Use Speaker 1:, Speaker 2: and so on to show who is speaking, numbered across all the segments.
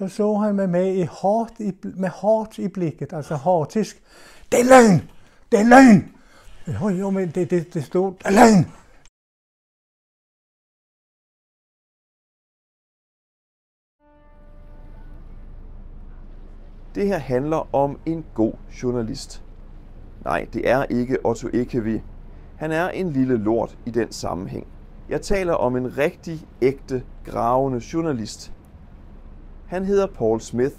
Speaker 1: så han mig med hårdt i blikket, altså hårdtisk. Det er løgn! Det er løgn! Jo, men det stod, det er løgn!
Speaker 2: Det her handler om en god journalist. Nej, det er ikke Otto Ekevig. Han er en lille lort i den sammenhæng. Jeg taler om en rigtig, ægte, gravende journalist. Han hedder Paul Smith.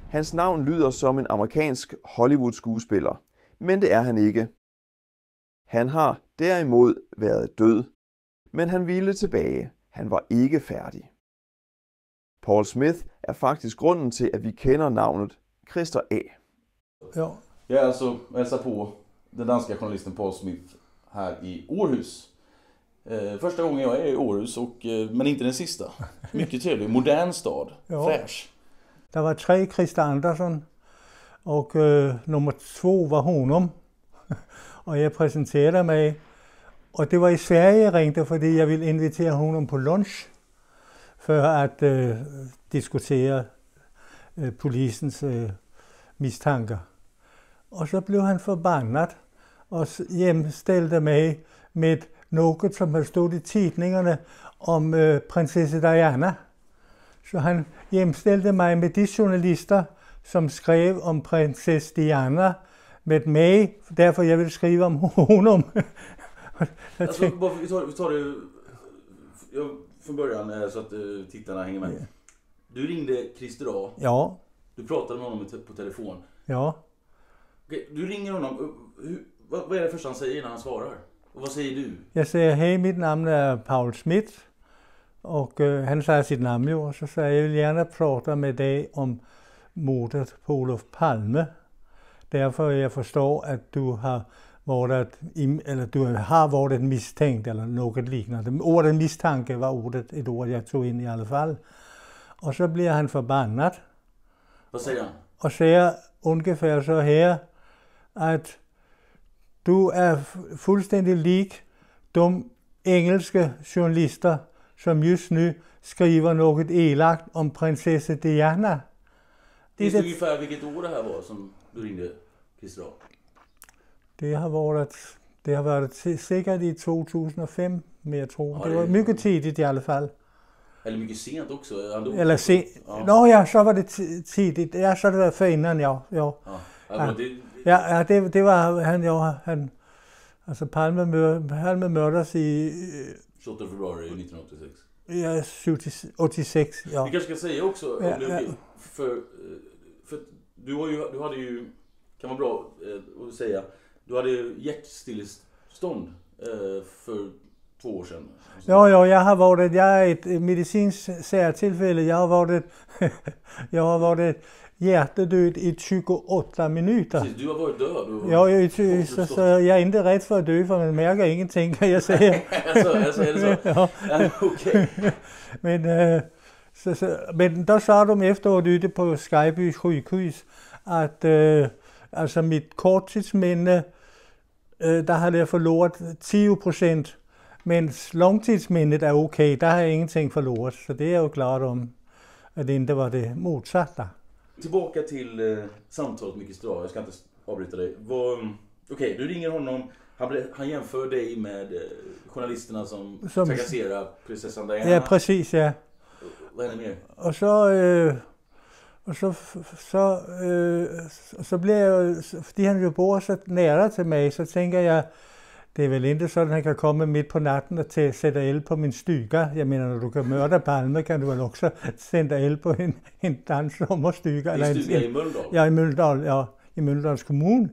Speaker 2: Hans navn lyder som en amerikansk Hollywood-skuespiller, men det er han ikke. Han har derimod været død, men han ville tilbage. Han var ikke færdig. Paul Smith er faktisk grunden til, at vi kender navnet Christer A.
Speaker 3: Ja. Jag är alltså hälsar på den danska journalisten Paul Smith här i Århus. Första gången jag är i Århus, men inte den sista. Mycket trevlig, modern stad, fräsch.
Speaker 1: Der var 3 Christer Andersson, og nummer 2 var Honum. Og jeg præsenterede mig, og det var i Sverige, jeg ringte, fordi jeg ville invitere Honum på lunch, for at diskutere polisens mistanker. Og så blev han forbandet og hjemstillede mig med noget, som havde stået i tidningerne om prinsesse Diana. Så han hjemstillede mig med de journalister, som skrev om prinsesse Diana med mig, derfor jeg ville skrive om honom.
Speaker 3: Alltså, vi tar det från början så att tittarna hänger med. Du ringde Christer A.
Speaker 1: Ja.
Speaker 3: Du pratade med honom på telefon.
Speaker 1: Ja.
Speaker 3: Okej, du ringer honom. Vad är det första han säger när han svarar? Och vad säger du?
Speaker 1: Jeg siger, hej, mit navn er Paul Smith. Og han sagde sit navn jo, og så sagde jeg, vil gerne prate med dig om mordet på Olof Palme. Derfor jeg forstår, at du har været mistænkt, eller noget lignende. Ordet mistanke var et ord, jeg tog ind i alle fald. Og så bliver han forbandet.
Speaker 3: Hvad siger han?
Speaker 1: Og siger ungefær så her, at du er fuldstændig lig de engelske journalister, som just nu skriver noget elagt om prinsesse Diana.
Speaker 3: Det er ungefär vilket år det här var som du ringde Christer A?
Speaker 1: Det har været sikkert i 2005, men jeg tror. Det var mycket tidigt i alle fald.
Speaker 3: Eller mycket sent också.
Speaker 1: Eller sent. Ja. Nå ja, så var det tidigt. Ja, så det var för innan, ja. Ja, det var han. Altså Palme mørdes i
Speaker 3: 28 februari 1986.
Speaker 1: Ja, 86, ja.
Speaker 3: Vi kanske ska säga också, för du hade ju, kan vara bra att säga, du hade hjärtstillestånd för 2 år sedan.
Speaker 1: Ja, jag är ett medicinskt särtillfälle. Jag har varit hjärtedöd i 28 minuter.
Speaker 3: Precis, du har varit död.
Speaker 1: Ja, så jag är inte rädd för att dö, för man märker ingenting, kan jag säga.
Speaker 3: alltså är det så? Ja, okej.
Speaker 1: Men då sa de efteråt ute på Skyby sjukhus, at altså mit korttidsminde, der havde jeg forloret 10%, mens långtidsminnet er okay, der har jag ingenting förlorat. Så det är ju klart om att det inte var det motsatta.
Speaker 3: Tillbaka till samtalet med Christer A. Jag ska inte avbryta dig. Okej, du ringer honom. Han jämför dig med journalisterna som trakasserar prinsessan Diana.
Speaker 1: Ja, precis, ja.
Speaker 3: Vad är det mer?
Speaker 1: Och så blev jag, fordi han jo bor så nära till mig, så tänker jag, det är väl inte så, att han kan komma midt på natten och sätta eld på min stuga. Jag menar, när du kan mörda Palme kan du väl också sätta eld på en dansrummerstuga.
Speaker 3: En stuga i Mölndal?
Speaker 1: Ja, i Mölndal, ja, i Mölndals kommun.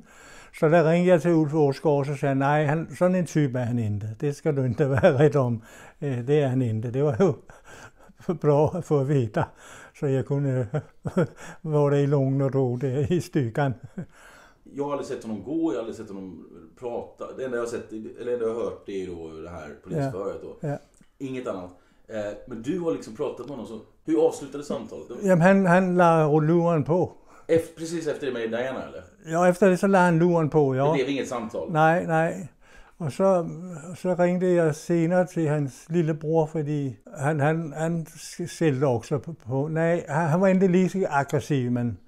Speaker 1: Så där ringde jag till Ulf Årsgaard och så sa, nej, sådan en typ är han inte. Det ska du inte vara rädd om. Det är han inte. Det var ju bra att få veta. Så jag kunde vara i lugn och ro där i stugan.
Speaker 3: Jag har aldrig sett honom gå, jag har aldrig sett honom prata. Det enda jag har hört, det är då det här polisförhöret då. Ja. Inget annat. Men du har liksom pratat med honom, så hur avslutade samtalet?
Speaker 1: Jamen, han la luren på.
Speaker 3: Precis efter det med Diana, eller?
Speaker 1: Ja, efter det så la han luren på, ja.
Speaker 3: Det blev inget samtal?
Speaker 1: Nej. Og så ringte jeg senere til hans lillebror, fordi han sældte også på. Nej, han var ikke lige så aggressiv, men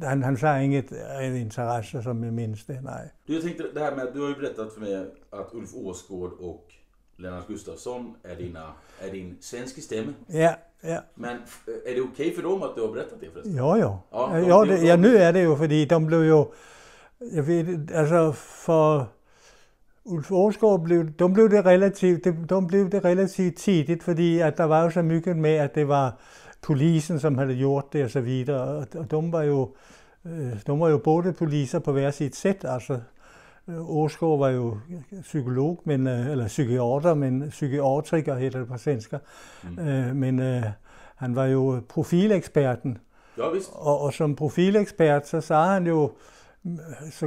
Speaker 1: han sagde inget interesse som jeg minns det, nej.
Speaker 3: Jag tänkte det här med, du har ju berättat för mig att Ulf Åsgård och Lennart Gustafsson är din svenska stämme.
Speaker 1: Ja.
Speaker 3: Men är det okej för dem att du har berättat det förresten?
Speaker 1: Ja, nu är det jo, fordi de blev jo, jeg ved, altså for Ulf Åsgård blev det relativt tidigt, fordi at der var jo så mygget med, at det var polisen, som havde gjort det og så videre, og de var jo både poliser på hver sit sæt, altså Åsgård var jo psykolog, eller psykiater, men psykiatriker hedder det på svenska, men han var jo profileksperten.
Speaker 3: Ja, visst.
Speaker 1: Og som profilekspert, så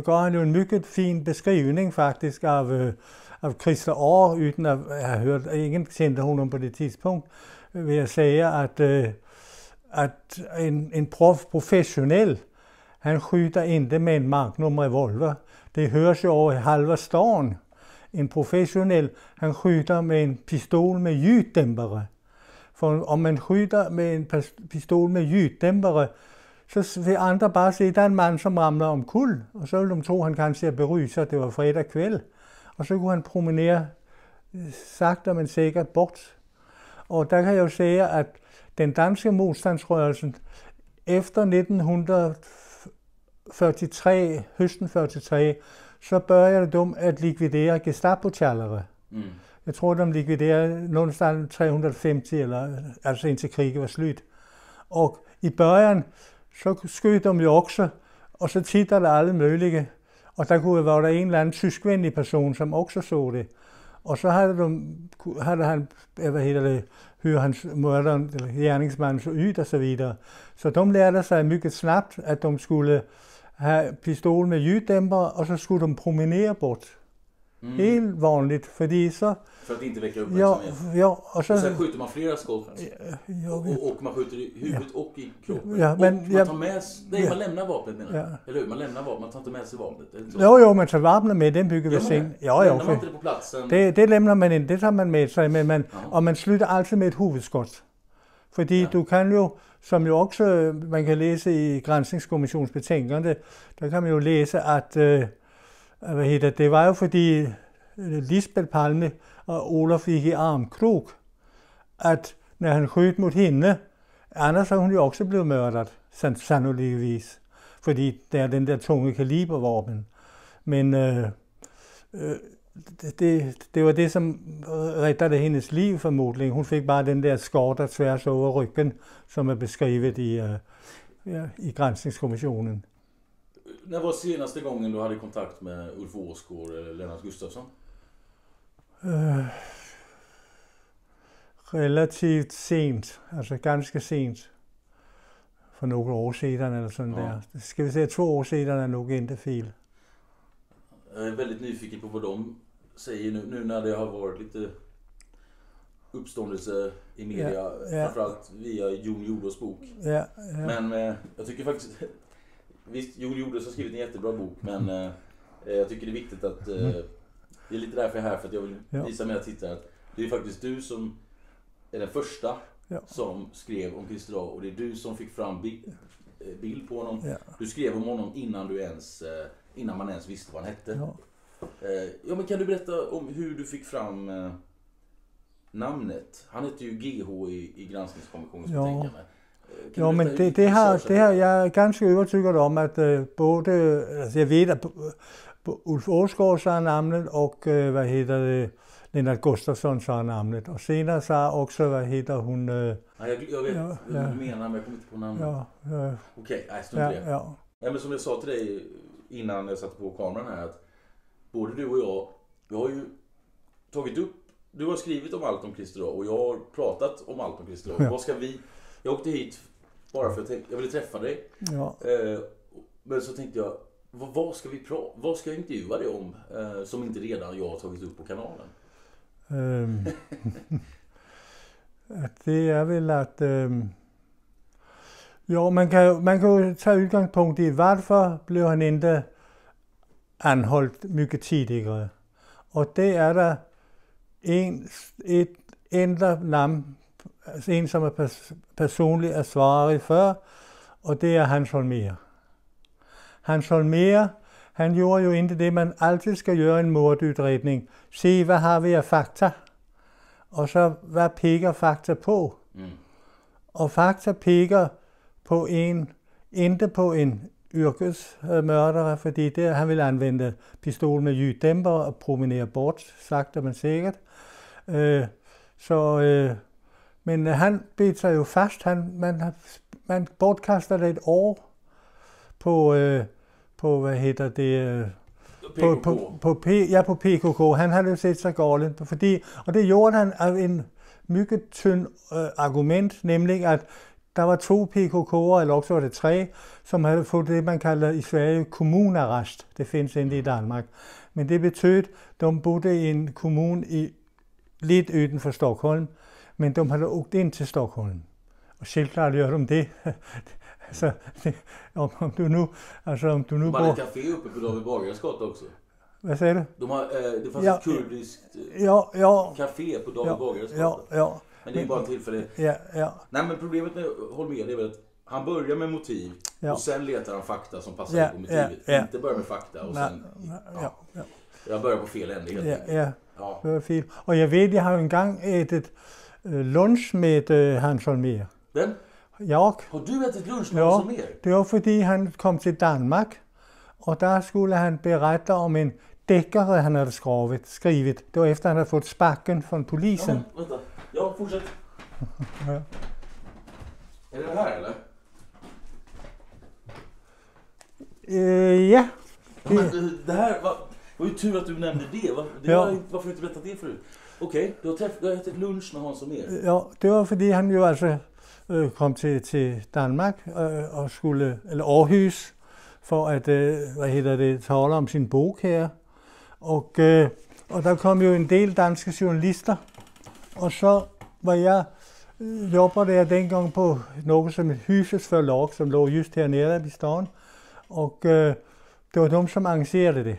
Speaker 1: gav han jo en mycket fin beskrivning faktisk av Christer Aar, uden at have hørt, ingen kendte honom på det tidspunkt, vil jeg sige, at en professionel, han skyder ikke med en Magnum revolver. Det høres jo over halva stan. En professionel, han skyder med en pistol med ljuddæmpere. For om man skyder med en pistol med ljuddæmpere, så vil andre bare se, at der er en mand, som ramler omkuld, og så vil de tro, at han kanskje er beruset, det var fredag kvæld. Og så kunne han promenere sakte, men sikkert bort. Og der kan jeg jo sige, at den danske modstandsrørelsen efter 1943, høsten 43, så började de at likvidere Gestapo-tjallere. Jeg tror, de likviderede nogenstans 350, altså indtil krigen var slut. Og i början så skød de jo også, og så tittede der alle mulige. Og der var der en eller anden tyskvenlig person, som også så det. Og så havde han, hører hans mørderen, eller gerningsmanden så ud og så videre. Så de lærte sig mycket snabbt, at de skulle have pistol med ljuddæmper, og så skulle de promenere bort. Helt vanligt, fordi så...
Speaker 3: För att inte väcka uppmärksamhet.
Speaker 1: Ja, och
Speaker 3: så skjuter man flera skott. Och man skjuter i huvudet och i kroppen.
Speaker 1: Ja, men,
Speaker 3: och man tar med sig, man lämnar vapnet menar jag. Eller hur? Man lämnar vapnet, man tar inte med sig vapnet.
Speaker 1: Jo, man tar vapnet med, den bygger vi sen.
Speaker 3: Lämnar man inte det på platsen?
Speaker 1: Det lämnar man inte, det tar man med sig, men og man slutter altid med et hovedskott. Fordi du kan jo, som jo også man kan læse i Granskningskommissionens betænkende, der kan man jo læse, at det var jo fordi Lisbeth Palme og Olof gik i armkrog, at når han skød mod hende, Anders har hun jo også blevet mørdet, sandsynligvis, fordi det er den der tunge kalibervåben. Men det var det, som rettede hendes liv formodentlig. Hun fik bare den der skår, der tværs over ryggen, som er beskrevet i Granskningskommissionen.
Speaker 3: När var senaste gången du hade kontakt med Ulf Åsgård eller Lennart Gustafsson?
Speaker 1: Relativt sent, altså ganske sent. For nogle år siden eller sådan der. Skal vi säga 2 år siden er nog inte fel.
Speaker 3: Jag är väldigt nyfiken på vad de säger nu när det har varit lite uppståndelse i media, framförallt via Jon Jordos bok. Men jag tycker faktiskt, visst, Jon Jordos har skrivit en jättebra bok, men jag tycker det är viktigt att det är lite därför jag är här, för att jag vill visa mina tittare att det är faktiskt du som är den första som skrev om Christer Aar, och det är du som fick fram bild på honom. Du skrev om honom innan man ens visste vad han hette. Men kan du berätta om hur du fick fram namnet? Han heter ju GH i Granskningskommissionens betänkande.
Speaker 1: Jo, men det har jeg er ganske overtykket om, at både, altså jeg ved, at Ulf Åsgård sagde navnet, og Lennart Gustafsson sagde navnet, og senere sagde også, hvad hedder hun...
Speaker 3: Nej, jag vet vad du menar, men jag kommer inte på namnet. Okej, strunt i det. Men som jag sa till dig innan jag satte på kameran här, att både du och jag, vi har ju tagit upp, du har skrivit om allt om Christer Aar, och jag har pratat om allt om Christer Aar. Vad ska vi... Jag åkte hit bara för att jag ville träffa dig. Men så tänkte jag, vad ska jag intervjua dig om som inte redan jag har tagit upp på kanalen?
Speaker 1: Det är väl att man kan ju ta utgangspunkt i varför blev han inte anholdt mycket tidigare. Og det er der et ændret navn, altså en, som er personligt ansvarlig for, og det er Hans Holmér. Hans Holmér, han gjorde jo ikke det, man altid skal gøre i en mordudredning. Se, hvad har vi af fakta? Og så, hvad peger fakta på? Og fakta peger på ikke på en yrkesmørdere, fordi det, han ville anvende pistol med ljuddæmper og promenere bort, sagte man sikkert. Men han bet sig jo fast. Man bortkaster det et år på hvad hedder det? På PKK. Han havde jo set sig galt, og det gjorde han af en mycket tynd argument, nemlig at der var 2 PKK'ere, eller også var det 3, som havde fået det, man kalder i Sverige kommunarrest. Det findes ikke i Danmark. Men det betød, at de boede i en kommune lidt uden for Stockholm, men de havde åkt ind til Stockholm. Og selvklart gør de det. Altså, om du nu
Speaker 4: bor... Var det café uppe på David Bagares gata också?
Speaker 1: Vad säger du?
Speaker 4: Det fanns ett kurdiskt café på David Bagares gata.
Speaker 1: Ja.
Speaker 4: Men det är bara en tillfälle.
Speaker 1: Ja.
Speaker 4: Nej, men problemet med Holmér är väl att han börjar med motiv och sen letar han fakta som passar in på motivet. Inte börjar med fakta och sen... Jag börjar på fel ände helt enkelt.
Speaker 1: Ja, det var fel. Og jeg ved, jeg har jo engang ætet lunch med Hans Holmér.
Speaker 4: Hvem?
Speaker 1: Jeg.
Speaker 4: Har du ætet lunch med Hans Holmér?
Speaker 1: Det var fordi han kom til Danmark, og der skulle han berette om en dækkere, han havde skrivet. Det var efter, han havde fået sparken fra polisen.
Speaker 4: Ja, vänta. Ja, fortsæt.
Speaker 1: Ja.
Speaker 4: Är det här eller?
Speaker 1: Ja.
Speaker 4: Det här var ju tur att du nämnde det. Varför inte berättat det förut? Okej, du har ätit lunch med Hans Holmér.
Speaker 1: Ja, det var fordi han jo altså kom til Danmark og skulle, eller Aarhus, for at, tale om sin bog her. Og der kom jo en del danske journalister, og så var jeg jobber der dengang på noget som et Husets Forlag, som lå just hernede i staden. Og det var dem, som arrangerede det,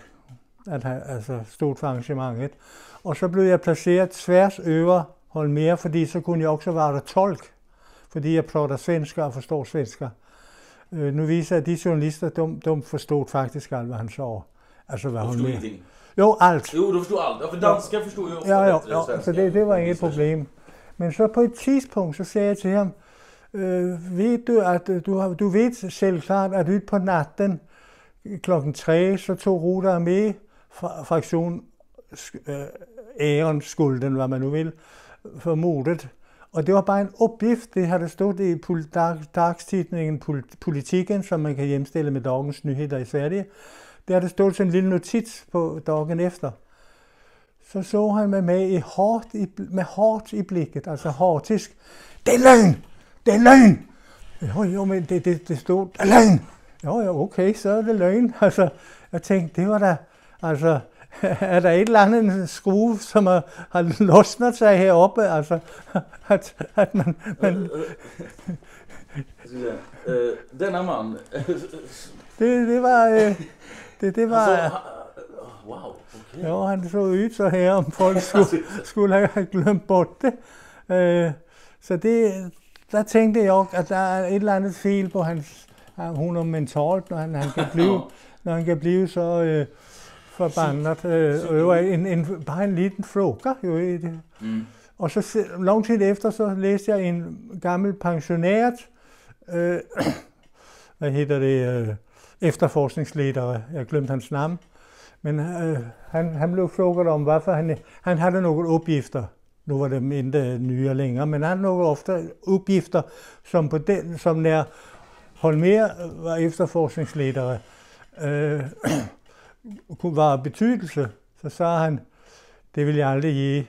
Speaker 1: altså stod for arrangementet. Og så blev jeg placeret tværs over Holmér, fordi så kunne jeg også være der tolk, fordi jeg prater svensker og forstår svensker. Nu viser jeg, at de journalister, de forstod faktisk alt, hvad han så. Altså, hvad Holmér.
Speaker 4: Ingenting?
Speaker 1: Jo, alt.
Speaker 4: Jo, du forstod alt. Ja, for danskere forstod jo også
Speaker 1: ja, så det var ikke et problem. Men så på et tidspunkt, så sagde jeg til ham, ved du, at du ved selvklart, at ud på natten klokken 3, så tog Ruder med fraktion æren, skulden, hvad man nu vil, for mordet. Og det var bare en opgift, det havde stået i dagstidningen Politiken, som man kan hjemstille med Dagens Nyheder i Sverige. Det havde stået sådan en lille notits på dagen efter. Så han mig med hårdt i blikket, altså hårdtisk. Det er løgn! Jo, men det stod, det er løgn! Jo, okay, så er det løgn. Altså, jeg tænkte, det var da, altså, er der et eller andet skrue, som har løsnet sig heroppe, altså, at man...
Speaker 4: Denna man...
Speaker 1: Det var...
Speaker 4: Altså, wow, okay.
Speaker 1: Jo, han så ud så her, om folk skulle have glemt bort det. Så der tænkte jeg også, at der er et eller andet fejl på hans mentalt, når han kan blive så forbandet over bare en liten flokker. Jo, i det. Og så lang tid efter, så læste jeg en gammel pensionært, efterforskningsleder, jeg glemte hans navn, men han blev flokket om, hvorfor han havde nogle opgifter. Nu var det ikke nye længere, men han havde nogle ofte opgifter, som når Holmér var efterforskningsleder, kunne være betydelse. Så sagde han, det vil jeg aldrig give.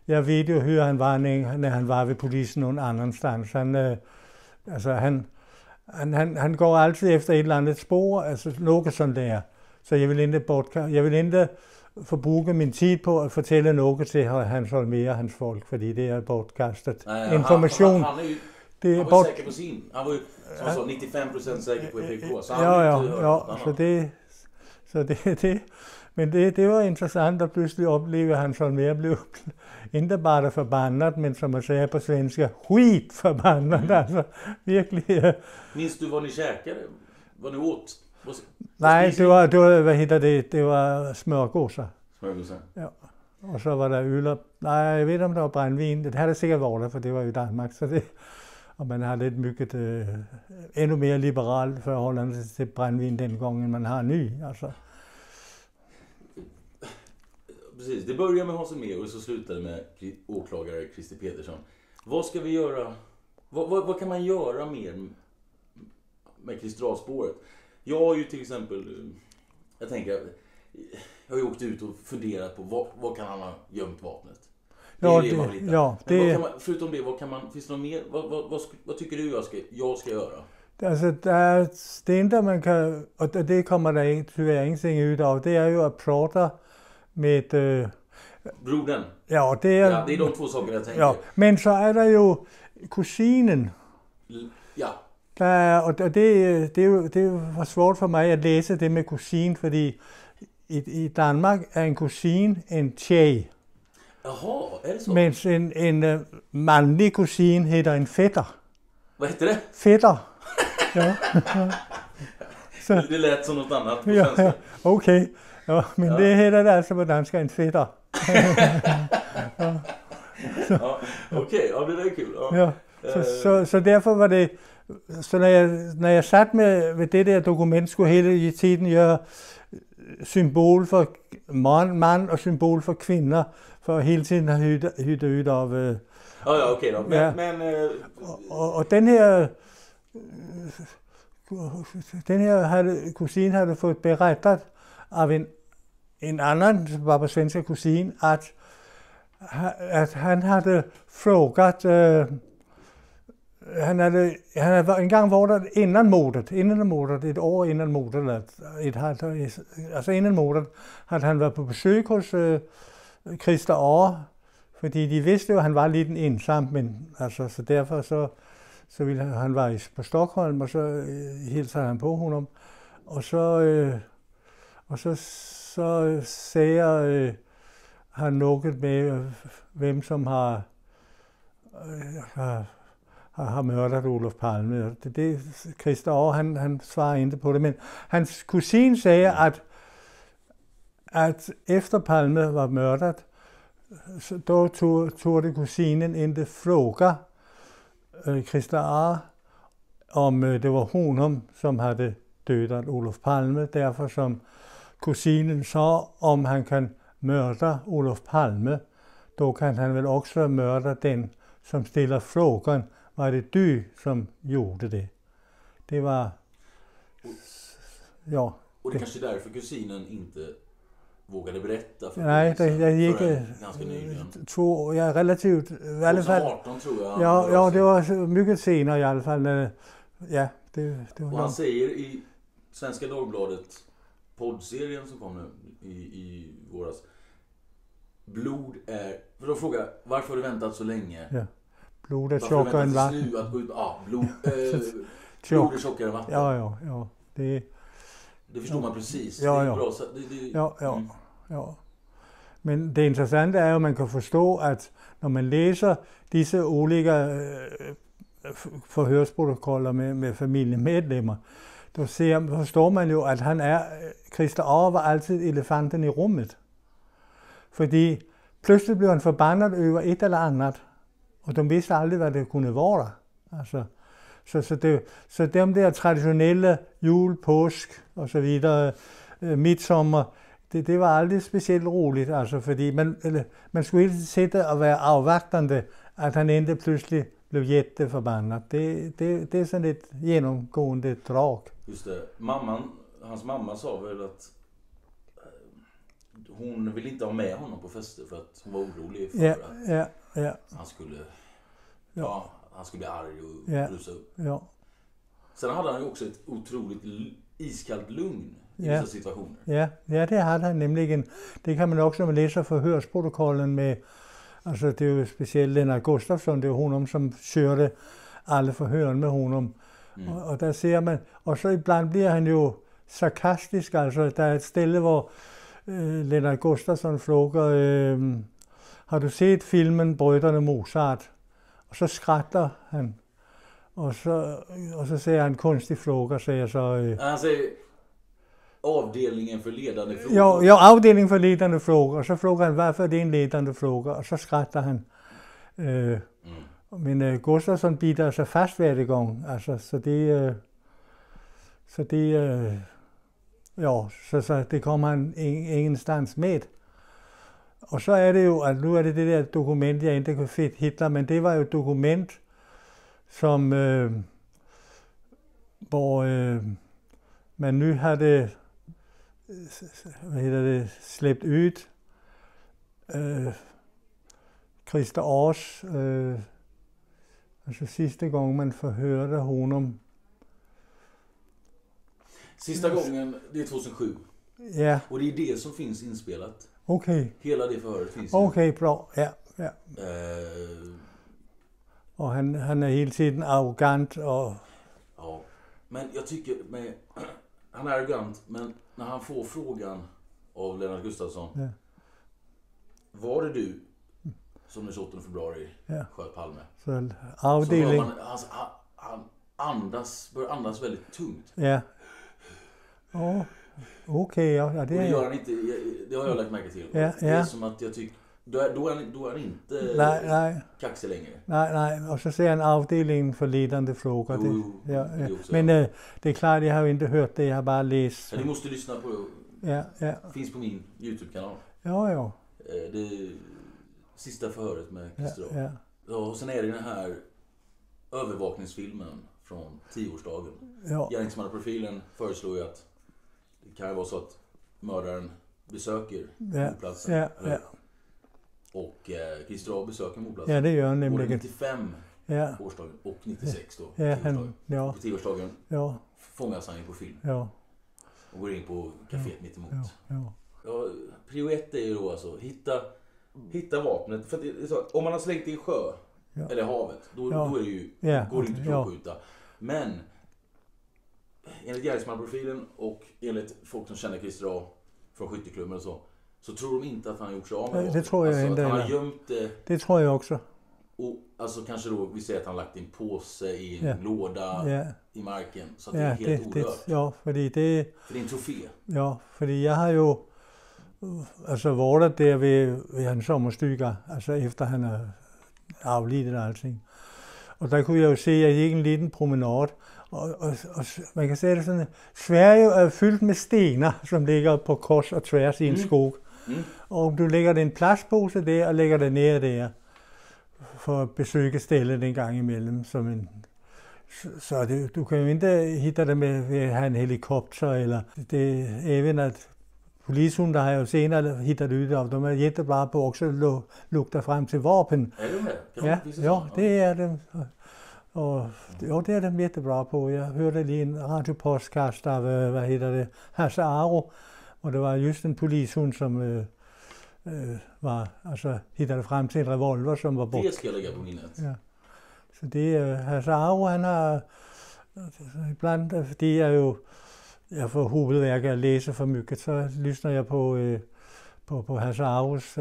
Speaker 1: Jeg ved jo, høre han var, når han var ved polisen nogen anden stans. Han går altid efter et eller andet spor, altså noget sådan der. Så jeg vil ikke forbruge min tid på at fortælle noget til Hans Holmér og hans folk, fordi det er bortkastet information.
Speaker 4: Han var sikker på sin. Han var jo som 95% sikker på PKK.
Speaker 1: Så det. Men det var interessant at pludselig opleve, at han så mere blev inte bara förbannad, men som man säger på svenska, skitförbannad. Altså, virkelig.
Speaker 4: Minns du vad ni käkade? Vad ni åt?
Speaker 1: Nej, det var, hvad hedder det, det var smørgåser.
Speaker 4: Smørgåser?
Speaker 1: Ja. Og så var der øl og, nej, jeg ved om der var brændvin. Det havde det sikkert været der, for det var jo i Danmark, så det, og man har lidt mygget endnu mere liberalt forhold til brændvin den gång, end man har ny. Altså.
Speaker 4: Precis, det börjar med Hans Holmér och så slutar det med åklagare Christer Petersson. Vad ska vi göra? Vad kan man göra mer med Klistralspåret? Jag har ju till exempel, jag tänker, jag har ju åkt ut och funderat på vad kan han ha gömt vapnet? Förutom det, vad kan man, finns det något mer? Vad tycker du jag ska göra?
Speaker 1: Altså, det enda man kan, og det kommer der tyvärr ingenting ud af, det er jo at plotte med
Speaker 4: brodern.
Speaker 1: Ja, det er
Speaker 4: de två saker jeg tænker.
Speaker 1: Ja, men så er der jo kusinen.
Speaker 4: Ja.
Speaker 1: Og det var svårt for mig at læse det med kusin, fordi i Danmark er en kusin en tjej.
Speaker 4: Jaha, er det så?
Speaker 1: Mens en mandlig kusin hedder en fætter.
Speaker 4: Hvad heter det?
Speaker 1: Fætter. Ja.
Speaker 4: Så. Det lät som något annat på svenska.
Speaker 1: Ja, okay. Ja, men det hedder det altså på dansk en fætter.
Speaker 4: Ja. Ja, okay, ja, det er kul.
Speaker 1: Ja. Så derfor var det, så når jeg satte med ved det der dokument, skulle hele tiden gøre symbol for mand og symbol for kvinder, for hele tiden at hytte ud af.
Speaker 4: Ja, okay då.
Speaker 1: Og den her kusine havde fået berettet af en anden, som var på svenska kusin, at han havde frågat, han havde engang været inden mordet, et år inden mordet, altså inden mordet, havde han været på besøg hos Christer Aar, fordi de vidste jo, at han var lidt ensom, men altså, så derfor så ville han være på Stockholm, og så hilser han på honom, og så sagde han noget med, hvem som har mørdet Olof Palme. Det Christer Aar, han svarer ikke på det, men hans kusin sagde, at efter Palme var mørdet, så då tog det kusinen inte fråga Christer Aar, om det var honom, som havde dødet Olof Palme. Derfor som kusinen så, om han kan mörda Olof Palme, då kan han väl också mörda den som ställer frågan, var det du som gjorde det? Det var, ja.
Speaker 4: Och det kanske är därför kusinen inte vågade berätta för
Speaker 1: nej, jag gick
Speaker 4: ganska nyligen.
Speaker 1: Relativt, i alla fall
Speaker 4: 18 tror jag.
Speaker 1: Ja, det var mycket senare i alla fall. Ja, det var.
Speaker 4: Och han säger i Svenska Dagbladet poddserien som kom nu i våras, blod är, för då frågar varför har du väntat så länge?
Speaker 1: Ja. Blod är tjockare än vatten.
Speaker 4: Att gå ut, blod är tjockare än vatten.
Speaker 1: Ja.
Speaker 4: Det förstår man precis.
Speaker 1: Ja,
Speaker 4: det är
Speaker 1: ja.
Speaker 4: Bra,
Speaker 1: ja. Men det interessante er jo, at man kan forstå, at når man læser disse olika forhørsprotokoller med familiemedlemmer, då forstår man jo, at Christer Aar var altid elefanten i rummet. Fordi pludselig blev han forbandet over et eller andet, og de vidste aldrig, hvad det kunne være. Altså, så dem der traditionelle jul, påsk og så videre, midsommer, det var aldrig specielt roligt, altså, fordi man skulle hele sætte og være afvagtende, at han endte pludselig blev jätteforbandet. Det är sådan ett genomgående drag.
Speaker 4: Just det. Hans mamma sa väl att hon ville inte ha med honom på fester för att hon var orolig för att han skulle han skulle bli arg och brusa upp. Ja. Sen hade han ju också ett otroligt iskallt lugn i vissa situationer.
Speaker 1: Ja, det hade han nämligen. Det kan man också, når man læser forhørsprotokollen med, altså det er jo specielt Lennart Gustafsson, det er jo honom, som kørte alle forhøren med honom. Og der ser man, og så ibland bliver han jo sarkastisk, altså der er et sted, hvor Lennart Gustafsson frågar, har du sett filmen Bröderna Mozart? Och så skrattar han. Och så säger han konstig fråga, säger så...
Speaker 4: Han säger avdelningen för ledande frågor.
Speaker 1: Ja, avdelningen för ledande frågor. Och så frågar han, varför är det en ledande fråga? Och så skrattar han. Men Gustafsson biter sig fast varje gång. Altså, så det kommer han ingenstans med. Och så är det ju, at nu är det der dokument, jeg ikke kan hitta, men det var jo et dokument, som, hvor man nu havde, slæbt ud, Christer Aars, altså sidste gang man forhørte honom.
Speaker 4: Sista gången, det är 2007.
Speaker 1: Ja.
Speaker 4: Och det är det som finns inspelat.
Speaker 1: Okej.
Speaker 4: Hela det förhöret finns.
Speaker 1: Okej, bra. Ja. Och han är hela tiden arrogant och...
Speaker 4: Ja, men jag tycker han är arrogant, men när han får frågan av Lennart Gustafsson. Var det du som den 28 februari sköt Palme?
Speaker 1: Så avdelning...
Speaker 4: Han börjar andas väldigt tungt.
Speaker 1: Ja. Okej, ja, det är...
Speaker 4: Och det gör han inte, det har jag lagt märke till.
Speaker 1: Ja.
Speaker 4: Det är som att jag tycker, då är han inte kaxig längre.
Speaker 1: Nej, och så säger han avdelningen för ledande frågor. Men det är klart, jag har inte hört det, jag har bara läst.
Speaker 4: Ja, du måste lyssna på det. Ja. Finns på min YouTube-kanal.
Speaker 1: Ja.
Speaker 4: Det sista förhöret med Christer. Ja. Och sen är det den här övervakningsfilmen från 10-årsdagen. Ja. Gärningsmannaprofilen föreslår ju att det kan vara så att mördaren besöker mordplatsen. Ja. Och Christer A besöker mordplatsen.
Speaker 1: Ja, det gör han nämligen.
Speaker 4: Både 95 årsdagen och 96 då.
Speaker 1: Ja,
Speaker 4: på 10-årsdagen fångas han ju på film. Ja. Och går in på kaféet mitt emot. Ja, prio 1 är ju då alltså hitta vapnet. För det är så, om man har slängt i en sjö eller havet, då är det ju, går det inte att provskjuta. Men enligt gärningsmannaprofilen och enligt folk som känner Christer A från skytteklubben och så tror de inte att han har gjort sig av med
Speaker 1: det tror jag
Speaker 4: alltså
Speaker 1: inte.
Speaker 4: Han har gömt det.
Speaker 1: Det tror jag också.
Speaker 4: Och alltså kanske då vi säger att han lagt en påse i en låda i marken så att det är helt orört.
Speaker 1: För det
Speaker 4: är en trofé.
Speaker 1: Ja, för jag har ju alltså varit där vid hans sommarstuga, alltså efter han har avlidet och allting. Och där kunne jeg jo se, at jeg gik en liten promenade, og man kan sige det sådan, Sverige er fyldt med stener, som ligger på kors og tværs i en skog. Og du lægger en plastpose der, og lægger det ned der, for at besøge stället en gang imellem. Så du kan jo ikke hitte det med at have en helikopter, eller det även att polishundar har ju senare hittat ut av, de är jättebra på också att lukta fram till vapen.
Speaker 4: Är de det?
Speaker 1: Ja, det är de. Och det är de jättebra på. Jag hörde lige en radiopodcast av, Hasse Aro, och det var just en polishund som hittade fram till en revolver som var bort.
Speaker 4: Det ska jag lägga på minnet.
Speaker 1: Ja. Så det är Hasse Aro, han har ibland, det är ju jag får huvudværk at læse for mycket, så lyssnar jag på Hasse Aros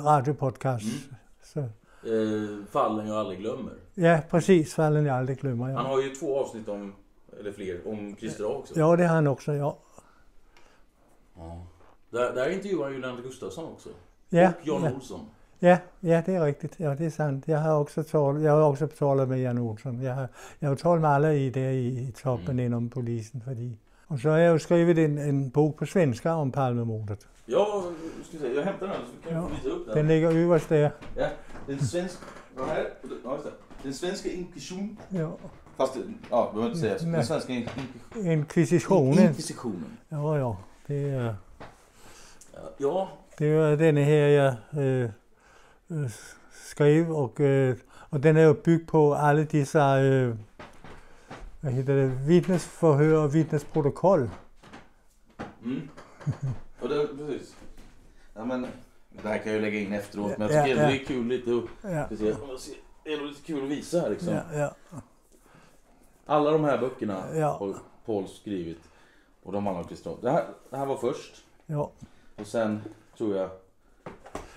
Speaker 1: radiopodcast.
Speaker 4: Fallen jag aldrig glömmer.
Speaker 1: Ja, precis. Fallen jag aldrig glömmer. Ja.
Speaker 4: Han har ju 2 avsnitt eller fler, om Christer A också.
Speaker 1: Ja, det har han också, ja.
Speaker 4: Där intervjuar ju Lennart Gustafsson också.
Speaker 1: Ja.
Speaker 4: Och Jan Olsson.
Speaker 1: Ja, det är riktigt. Ja, det är sant. Jag har också talat med Jan Olsson. Jag har talat med alla i toppen inom polisen. Och så har jag ju skrivit en bok på svenska om Palmemordet.
Speaker 4: Ja, ska se, jag hämtar den så kan jag visa upp den.
Speaker 1: Den ligger överst där.
Speaker 4: Ja, den svenska inkvisitionen.
Speaker 1: Ja.
Speaker 4: Fast du behöver inte säga den svenska
Speaker 1: inkvisitionen.
Speaker 4: Inkvisitionen.
Speaker 1: Ja, det är...
Speaker 4: Ja.
Speaker 1: Det är den här jag skrev och den är ju byggt på alla dessa vittnesförhör och vittnesprotokoll.
Speaker 4: Och det precis. Ja, men det här kan jag lägga in efteråt, men jag tycker det är kul lite det är lite kul att visa här liksom.
Speaker 1: Ja.
Speaker 4: Alla de här böckerna har Paul skrivit och de andra Christer. Det här var först.
Speaker 1: Ja.
Speaker 3: Och sen tror jag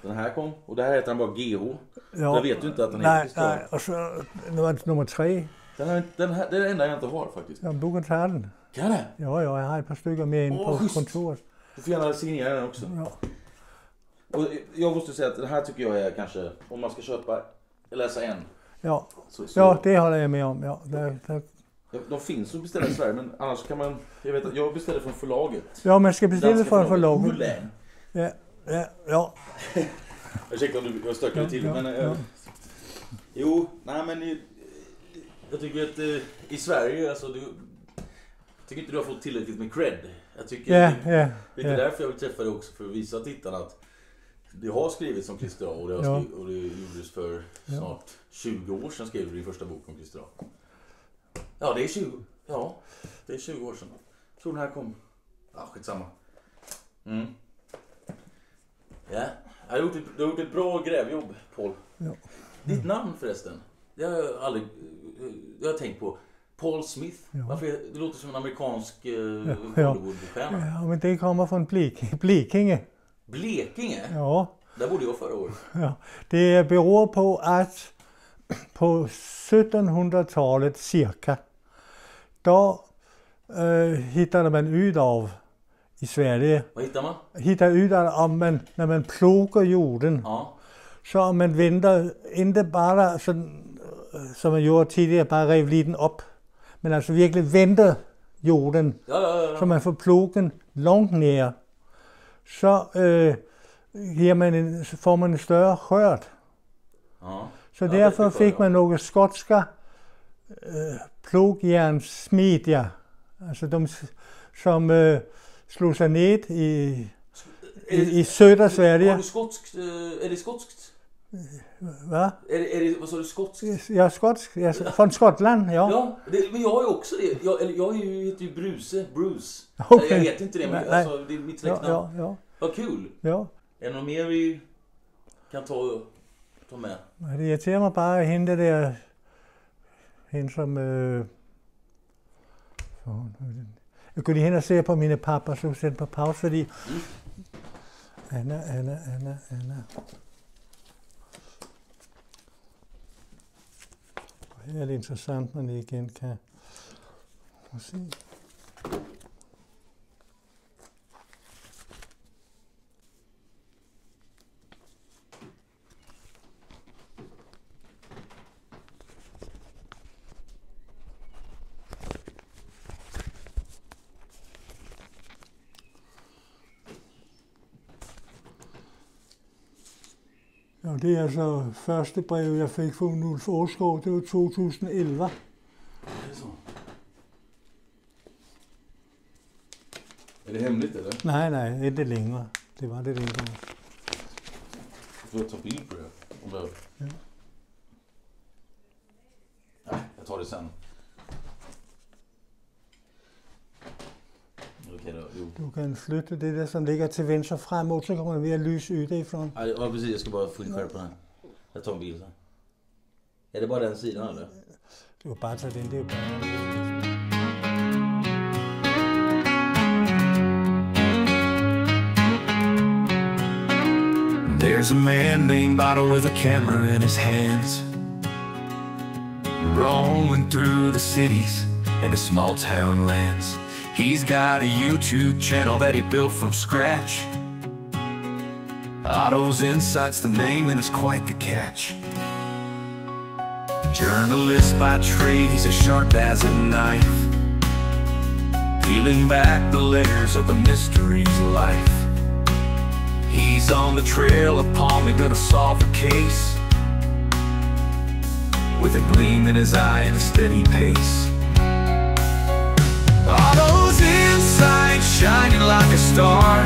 Speaker 3: den här kom. Och det här heter han bara GH.
Speaker 1: Ja.
Speaker 3: Jag vet du inte att den heter Kristall.
Speaker 1: Nej, och så nummer 3.
Speaker 3: Den här, det är det enda jag inte har faktiskt.
Speaker 1: Ja, du kan ta den.
Speaker 3: Kan det?
Speaker 1: Ja, jag har ett par stycken med in på kontoret.
Speaker 3: Du får gärna signera den också.
Speaker 1: Ja.
Speaker 3: Och jag måste säga att den här tycker jag är kanske, om man ska köpa, läsa en.
Speaker 1: Ja,
Speaker 3: Så.
Speaker 1: Ja, det håller jag med om. Ja,
Speaker 3: de finns att beställa i Sverige, men annars kan man, jag vet att jag beställer från förlaget.
Speaker 1: Ja, man ska beställa från förlaget. Ja.
Speaker 3: Ursäkta om jag stökade till, men... Jo, nej men... Jag tycker att i Sverige, alltså du... tycker inte du har fått tillräckligt med cred. Jag tycker det är därför jag vill träffa dig också, för att visa tittarna att det har skrivits om Christer A. Och det gjordes för snart 20 år sedan skrev du din första bok om Christer A. Ja, det är 20 år sedan. Jag tror den här kom... Ja, skitsamma. Ja, du har gjort ett bra grävjobb, Paul.
Speaker 1: Ja.
Speaker 3: Ditt namn förresten, det har jag aldrig tänkt på. Paul Smith.
Speaker 1: Ja.
Speaker 3: Varför det låter som en amerikansk Hollywood-stjärna.
Speaker 1: Ja, men det kommer från Blekinge.
Speaker 3: Blekinge?
Speaker 1: Ja.
Speaker 3: Där bodde jag förra året.
Speaker 1: Ja. Det beror på att på 1700-talet cirka, då hittade man ut av i Sverige.
Speaker 3: Vad hittar man?
Speaker 1: Hittar ut av när man plogar jorden.
Speaker 3: Ja.
Speaker 1: Så man vänder inte bara som man gjorde tidigare, bara rev liten upp. Men alltså verkligen vänder jorden.
Speaker 3: Ja.
Speaker 1: Så man får plogen långt ner. Så får man en större skörd.
Speaker 3: Ja.
Speaker 1: Så därför fick man några skotska plogjärnssmidja. Alltså de som slog sig ned i södra Sverige.
Speaker 3: Är det skotskt?
Speaker 1: Va?
Speaker 3: Vad sa du, skotskt?
Speaker 1: Ja, skotsk. Ja, från Skottland, ja.
Speaker 3: Ja, men jag har ju också det. Jag heter ju Bruce.
Speaker 1: Okay.
Speaker 3: Jag vet inte det, men alltså, det är mitt släktnamn.
Speaker 1: Ja.
Speaker 3: Vad kul.
Speaker 1: Ja.
Speaker 3: Är det något mer vi kan ta med?
Speaker 1: Det irriterar mig bara hende där. Hende som... Jag går lige hen og ser på mine papper, så sætter på pause, fordi... Anna. Og her er det interessant, man igen kan se. Ja, det er altså første brev, jeg fik fra Ulf Årskov. Det var 2011.
Speaker 3: Det är så. Är det hemligt eller?
Speaker 1: Nej, inte længere. Det var det længere.
Speaker 3: Du får ta bild på det om du behöver.
Speaker 1: Ja.
Speaker 3: Nej, jag tar det sen. Okej då, jo.
Speaker 1: Du kan flytte det der, som ligger til venstre fremad, så kommer det ved at lyse utifrån.
Speaker 3: Ja, precis. Jag ska bara få in skärp på den här. Jag tar en bild sen. Är det bara den sidan eller?
Speaker 1: Du kan bare tage den der på.
Speaker 5: There's a man named Otto with a camera in his hands, rolling through the cities and the small town lands. He's got a YouTube channel that he built from scratch. Otto's Insight's the name and it's quite the catch. Journalist by trade, he's as sharp as a knife, peeling back the layers of the mysteries of life. He's on the trail of Palmy, gonna solve the case, with a gleam in his eye and a steady pace. Otto's Insight, shining like a star,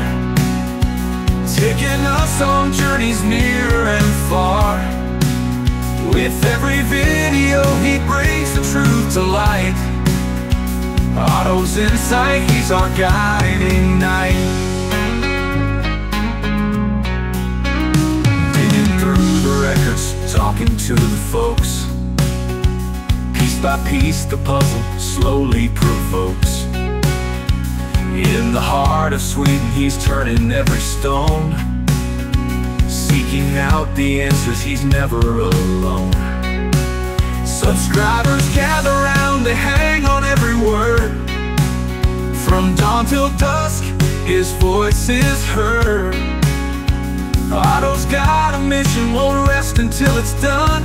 Speaker 5: taking us on journeys near and far. With every video he brings the truth to light. Otto's Insight, he's our guiding knight. Digging through the records, talking to the folks. Piece by piece the puzzle slowly provokes. In the heart of Sweden, he's turning every stone, seeking out the answers, he's never alone. Subscribers gather round, they hang on every word. From dawn till dusk, his voice is heard. Otto's got a mission, won't rest until it's done.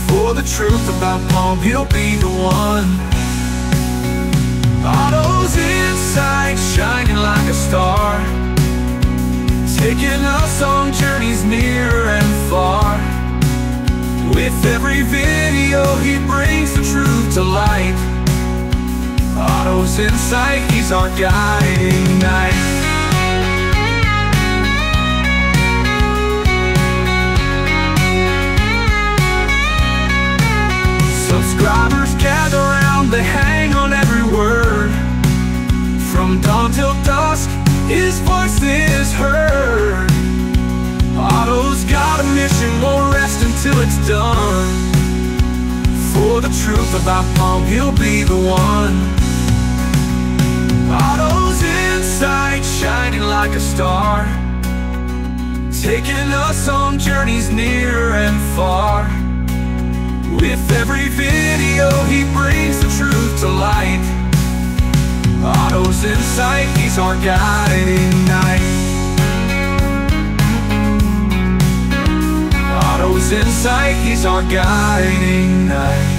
Speaker 5: For the truth about Palm, he'll be the one. Otto's insight shining like a star, taking us on journeys near and far. With every video he brings the truth to light. Otto's insight, he's our guiding knight. Subscribers gather round, they hang on every word. From dawn till dusk, his voice is heard. Otto's got a mission, won't rest until it's done. For the truth about Palm, he'll be the one. Otto's insight shining like a star, taking us on journeys near and far. With every video he brings the truth to light. Otto's insight, he's our guiding knight. Otto's insight, he's our guiding knight.